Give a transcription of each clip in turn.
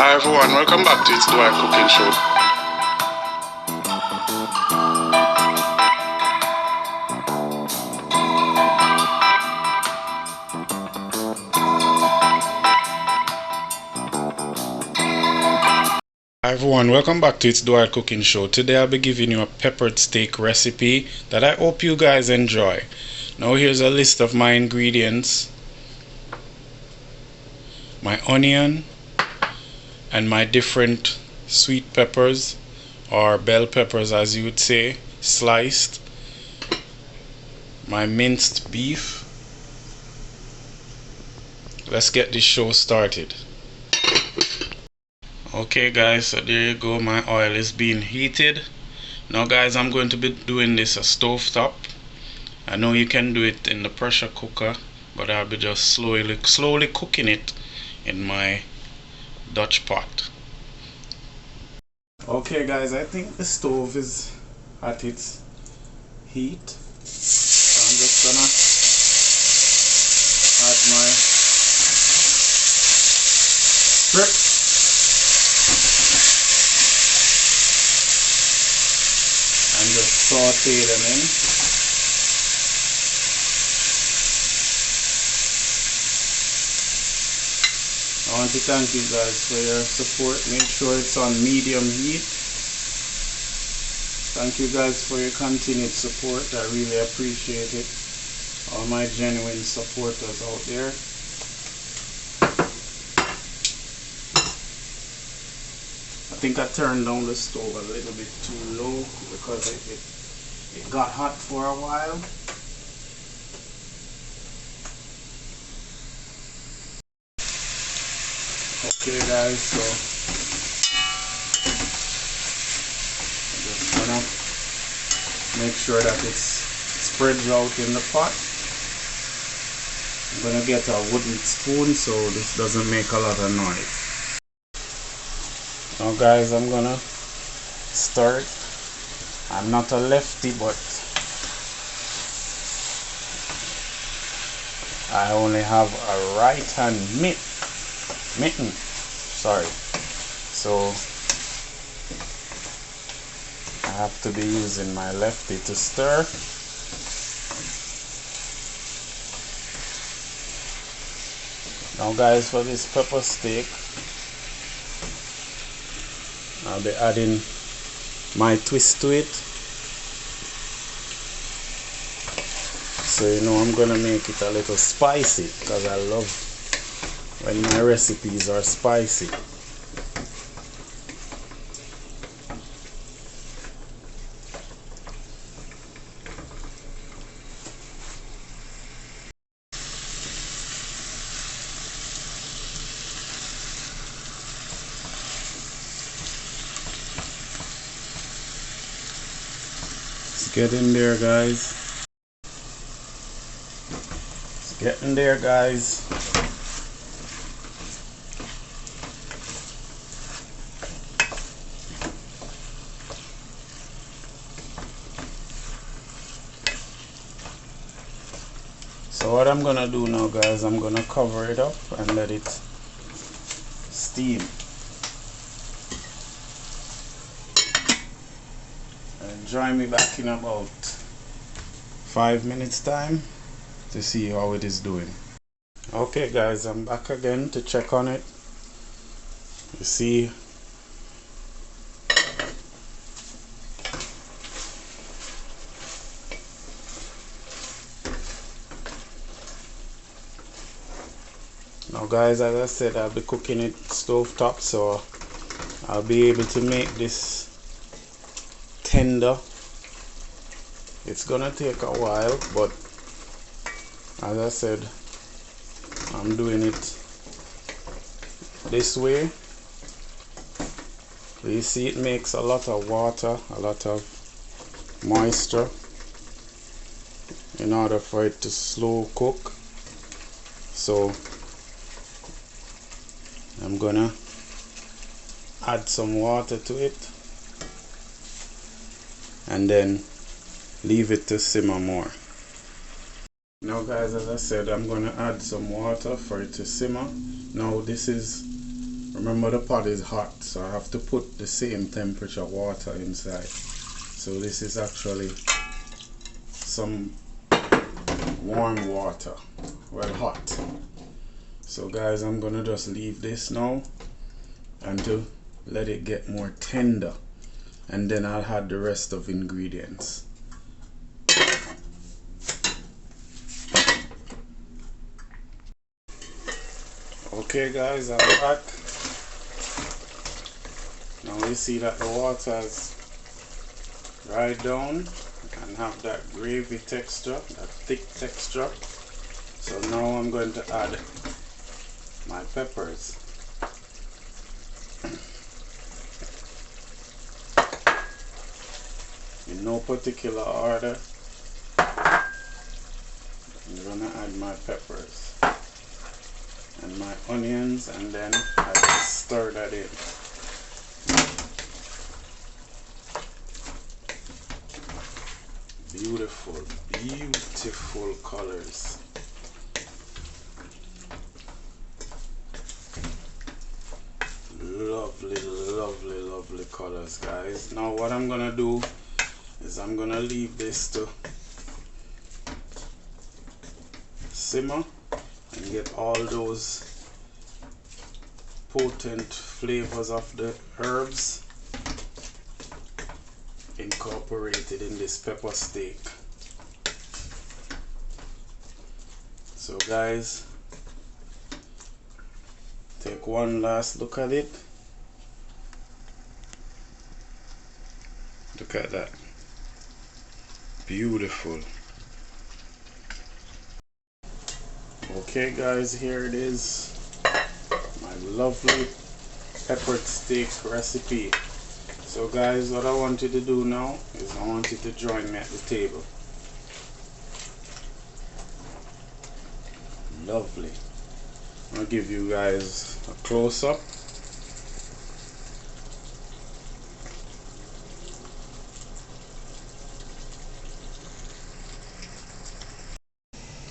Hi everyone, welcome back to It's Dwight Cooking Show. Hi everyone, welcome back to It's Dwight Cooking Show. Today I'll be giving you a peppered steak recipe that I hope you guys enjoy. Now here's a list of my ingredients. My onion and my different sweet peppers, or bell peppers as you would say, sliced. My minced beef. Let's get this show started. Okay guys, so there you go, my oil is being heated. Now guys, I'm going to be doing this a stove top. I know you can do it in the pressure cooker, but I'll be just slowly cooking it in my Dutch pot. Okay guys, I think the stove is at its heat, so I'm just gonna add my strips and just saute them in. I want to thank you guys for your support. Make sure it's on medium heat. Thank you guys for your continued support. I really appreciate it. All my genuine supporters out there. I think I turned down the stove a little bit too low because it got hot for a while. Okay guys, so I'm just gonna make sure that it spreads out in the pot. I'm gonna get a wooden spoon so this doesn't make a lot of noise. Now guys, I'm gonna start. I'm not a lefty, but I only have a right hand mitten, sorry, so I have to be using my lefty to stir. Now guys, for this pepper steak, I'll be adding my twist to it. So you know, I'm gonna make it a little spicy because I love when my recipes are spicy. It's getting there guys. It's getting there guys. So what I'm gonna do now guys, I'm gonna cover it up and let it steam. And join me back in about 5 minutes time to see how it is doing. Okay guys, I'm back again to check on it. You see, now guys, as I said, I'll be cooking it stove top, so I'll be able to make this tender. It's gonna take a while, but as I said, I'm doing it this way. You see, it makes a lot of water, a lot of moisture in order for it to slow cook. So I'm gonna add some water to it and then leave it to simmer more. Now guys, as I said, I'm gonna add some water for it to simmer. Now this is Remember, the pot is hot, so I have to put the same temperature water inside. So this is actually some warm water, well, hot. So guys, I'm gonna just leave this now and to let it get more tender, and then I'll add the rest of ingredients. Okay guys, I'm back. Now you see that the water has dried down and have that gravy texture, that thick texture. So now I'm going to add my peppers. In no particular order, I'm going to add my peppers and my onions, and then I just stir that in. Beautiful, beautiful colors. Lovely, lovely, lovely colors, guys. Now what I'm gonna do is I'm gonna leave this to simmer and get all those potent flavors of the herbs incorporated in this pepper steak. So guys, take one last look at it. Look at that. Beautiful. Okay guys, here it is, my lovely peppered steak recipe. So guys, what I want you to do now is I want you to join me at the table. Lovely. I'll give you guys a close-up.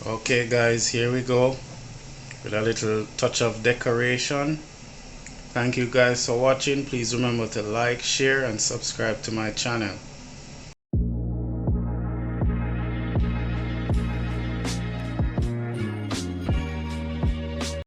Okay guys, here we go with a little touch of decoration. Thank you guys for watching. Please remember to like, share and subscribe to my channel.